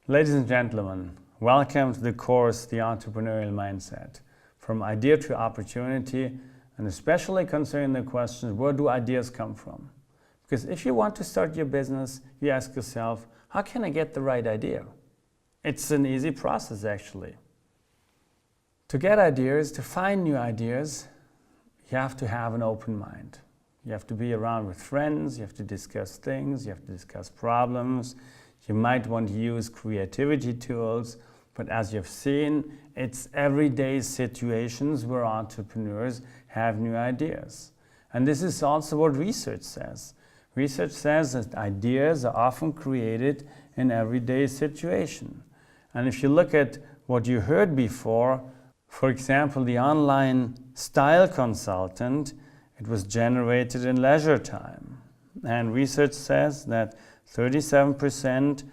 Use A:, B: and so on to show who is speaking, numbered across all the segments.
A: Ladies and gentlemen, welcome to the course, The Entrepreneurial Mindset. From idea to opportunity, and especially concerning the question, where do ideas come from? Because if you want to start your business, you ask yourself, how can I get the right idea? It's an easy process, actually. To get ideas, to find new ideas, you have to have an open mind. You have to be around with friends, you have to discuss things, you have to discuss problems. You might want to use creativity tools, but as you've seen, it's everyday situations where entrepreneurs have new ideas. And this is also what research says. Research says that ideas are often created in everyday situation. And if you look at what you heard before, for example, the online style consultant, it was generated in leisure time. And research says that 37%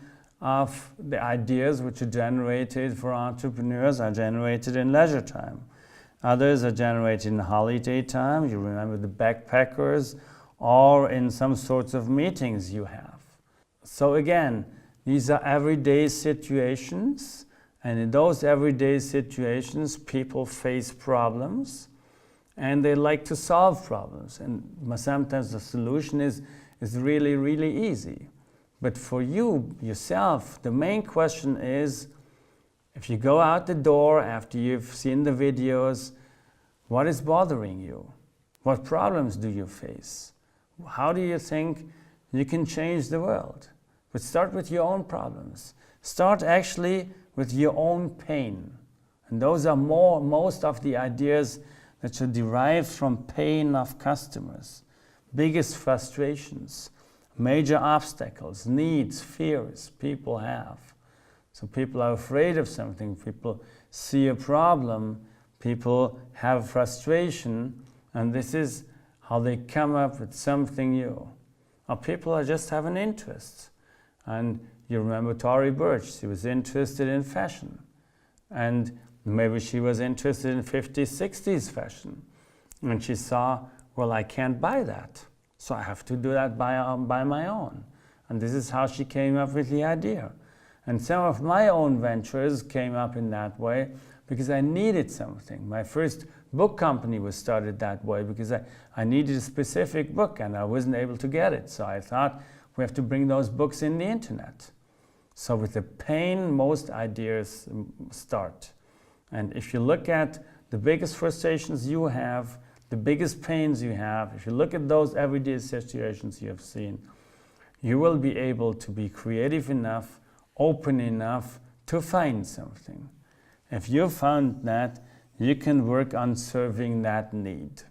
A: of the ideas which are generated for entrepreneurs are generated in leisure time. Others are generated in holiday time. You remember the backpackers, or in some sorts of meetings you have. So again, these are everyday situations, and in those everyday situations, people face problems, and they like to solve problems. And sometimes the solution is really, really easy. But for you, yourself, the main question is, if you go out the door after you've seen the videos, what is bothering you? What problems do you face? How do you think you can change the world? But start with your own problems. Start actually with your own pain. And those are most of the ideas that are derived from pain of customers, biggest frustrations, major obstacles, needs, fears people have. So people are afraid of something, people see a problem, people have frustration, and this is how they come up with something new. Or people are just have an interest. And you remember Tory Burch, she was interested in fashion. And maybe she was interested in 50s, 60s fashion. And she saw, well, I can't buy that. So I have to do that by my own. And this is how she came up with the idea. And some of my own ventures came up in that way because I needed something. My first book company was started that way because I needed a specific book and I wasn't able to get it. So I thought we have to bring those books in the internet. So with the pain, most ideas start. And if you look at the biggest frustrations you have, the biggest pains you have, if you look at those everyday situations you have seen, you will be able to be creative enough, open enough to find something. If you found that, you can work on serving that need.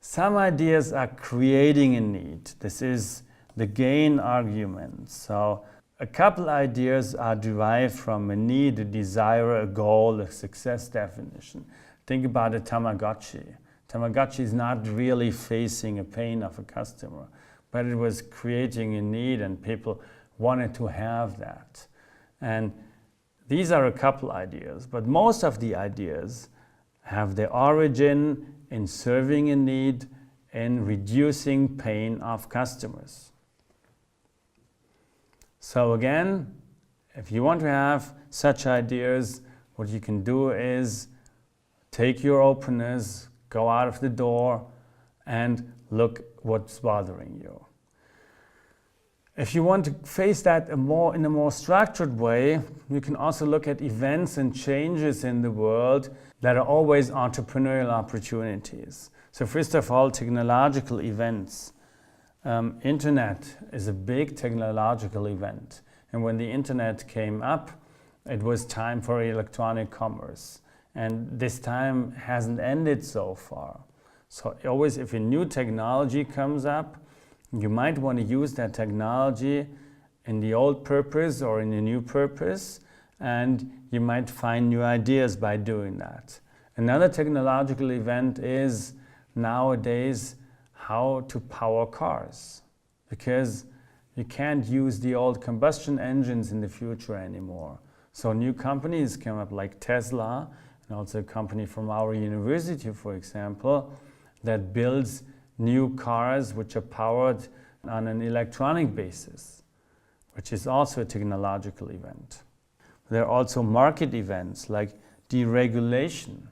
A: Some ideas are creating a need. This is the gain argument. So a couple ideas are derived from a need, a desire, a goal, a success definition. Think about a Tamagotchi. Tamagotchi is not really facing a pain of a customer, but it was creating a need and people wanted to have that. And these are a couple ideas, but most of the ideas have their origin in serving a need and reducing pain of customers. So again, if you want to have such ideas, what you can do is take your openness, go out of the door and look what's bothering you. If you want to face that in a more structured way, you can also look at events and changes in the world that are always entrepreneurial opportunities. So first of all, technological events. Internet is a big technological event. And when the internet came up, it was time for electronic commerce. And this time hasn't ended so far. So always if a new technology comes up, you might want to use that technology in the old purpose or in a new purpose, and you might find new ideas by doing that. Another technological event is nowadays how to power cars, because you can't use the old combustion engines in the future anymore. So new companies come up like Tesla, and also a company from our university, for example, that builds new cars which are powered on an electronic basis. which is also a technological event. There are also market events like deregulation.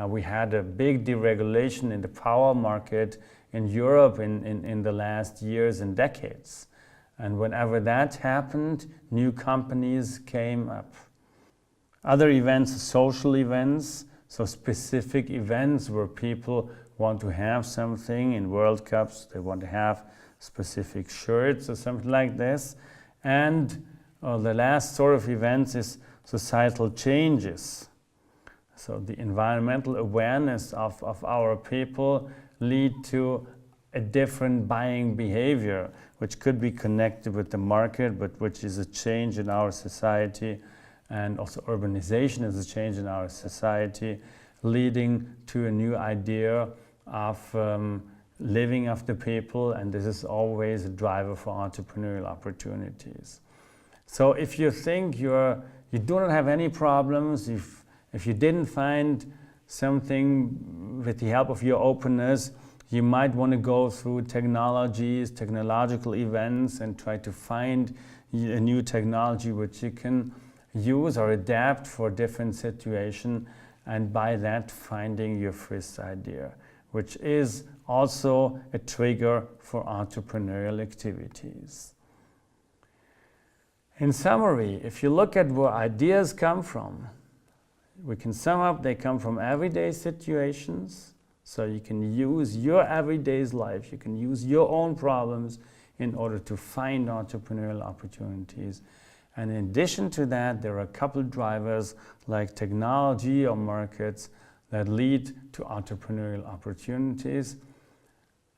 A: We had a big deregulation in the power market in Europe in the last years and decades. And whenever that happened, new companies came up. Other events, social events, so specific events where people want to have something in World Cups, they want to have specific shirts or something like this. And the last sort of events is societal changes. So the environmental awareness of our people lead to a different buying behavior, which could be connected with the market, but which is a change in our society, and also urbanization is a change in our society, leading to a new idea of living of the people, and this is always a driver for entrepreneurial opportunities. So if you think you do not have any problems, if you didn't find something with the help of your openness, you might want to go through technological events and try to find a new technology which you can use or adapt for different situations, and by that finding your first idea, which is also a trigger for entrepreneurial activities. In summary, if you look at where ideas come from, we can sum up they come from everyday situations. So you can use your everyday life, you can use your own problems in order to find entrepreneurial opportunities. And in addition to that, there are a couple of drivers like technology or markets that lead to entrepreneurial opportunities.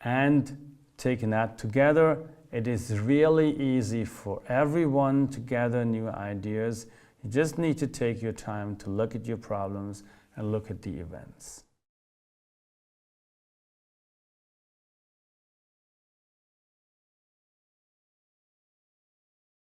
A: And taking that together, it is really easy for everyone to gather new ideas. You just need to take your time to look at your problems and look at the events.